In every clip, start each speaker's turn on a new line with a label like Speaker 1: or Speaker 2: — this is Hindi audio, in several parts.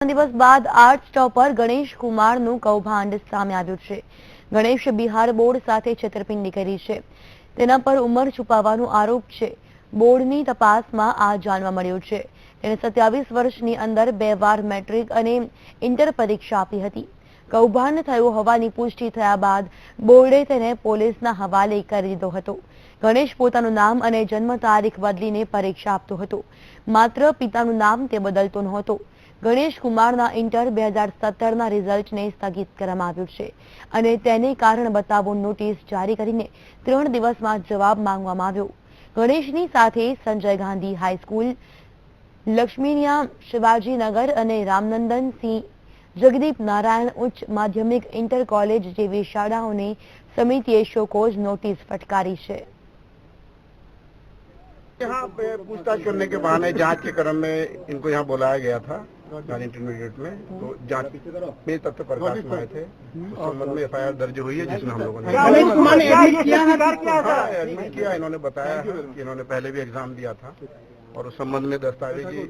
Speaker 1: દિવસ બાદ આર્ટ્સ ટોપર ગણેશ કુમારનું કૌભાંડ સામે આવ્યું છે। ગણેશે બિહાર બોર્ડ સાથે છેતરપિંડી કરી છે। તેના પર ઉંમર છુપાવવાનો આરોપ છે। બોર્ડની તપાસમાં આ જાણવા મળ્યું છે। તેણે 27 વર્ષની અંદર 2 વાર મેટ્રિક અને ઇન્ટર પરીક્ષા આપી હતી। કૌભાંડ થયું હોવાની પુષ્ટિ થયા બાદ બોર્ડે તેને પોલીસના હવાલે કરી દીધો હતો। ગણેશ પોતાનું નામ અને જન્મ તારીખ બદલીને પરીક્ષા આપતો હતો, માત્ર પિતાનું નામ તે બદલતો નહોતો। ગણેશ કુમારના ઇન્ટર 2017ના રિઝલ્ટને સ્થગિત કરવામાં આવ્યું છે અને તેને કારણ બતાવો નોટિસ જારી કરીને 3 દિવસમાં જવાબ માંગવામાં આવ્યો। ગણેશની સાથે સંજય ગાંધી હાઈસ્કૂલ, લક્ષ્મીનિયા શિવાજીનગર અને રામનંદન સિંહ જગદીપ નારાયણ ઉચ્ચ માધ્યમિક ઇન્ટર કોલેજ જેવી શાળાઓને સમિતિએ શોકોઝ नोटिस फटकारी है।
Speaker 2: यहाँ पे पूछताछ करने के बहाने जांच के क्रम में इनको यहाँ बुलाया गया था इंटरमीडिएट में, तो जांच में तथ्य प्रकाश में आए थे। उस संबंध में FIR दर्ज हुई है, जिसमें हम लोगों ने एडमिट किया। इन्होंने बताया कि इन्होंने पहले भी एग्जाम दिया था और उस संबंध में दस्तावेजी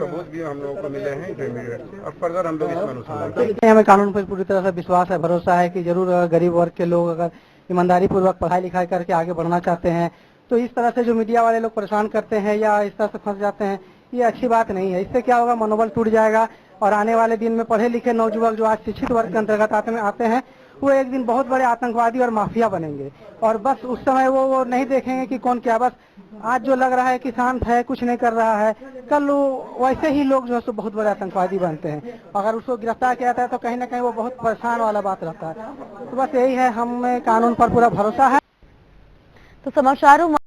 Speaker 2: सबूत भी हम लोगों को मिले हैं इंटरमीडिएट से और फर्दर हम लोग इसमें अनुसंधान करेंगे।
Speaker 3: हमें कानून पर पूरी तरह से विश्वास है, भरोसा है कि जरूर गरीब वर्ग के लोग अगर ईमानदारी पूर्वक पढ़ाई लिखाई करके आगे बढ़ना चाहते हैं तो इस तरह से जो मीडिया वाले लोग परेशान करते हैं या इस तरह से फंस जाते हैं, ये अच्छी बात नहीं है। इससे क्या होगा, मनोबल टूट जाएगा और आने वाले दिन में पढ़े लिखे नौजुवक जो आज शिक्षित वर्ग के अंतर्गत आते हैं वो एक दिन बहुत बड़े आतंकवादी और माफिया बनेंगे और बस उस समय वो नहीं देखेंगे कि कौन क्या। बस आज जो लग रहा है कि शांत है, कुछ नहीं कर रहा है, कल वैसे ही लोग जो है सो बहुत बड़े आतंकवादी बनते हैं। अगर उसको गिरफ्तार किया जाता है तो कहीं ना कहीं वो बहुत परेशान वाला बात रहता है। तो बस यही है, हमें कानून पर पूरा भरोसा है।
Speaker 1: तो समाचारों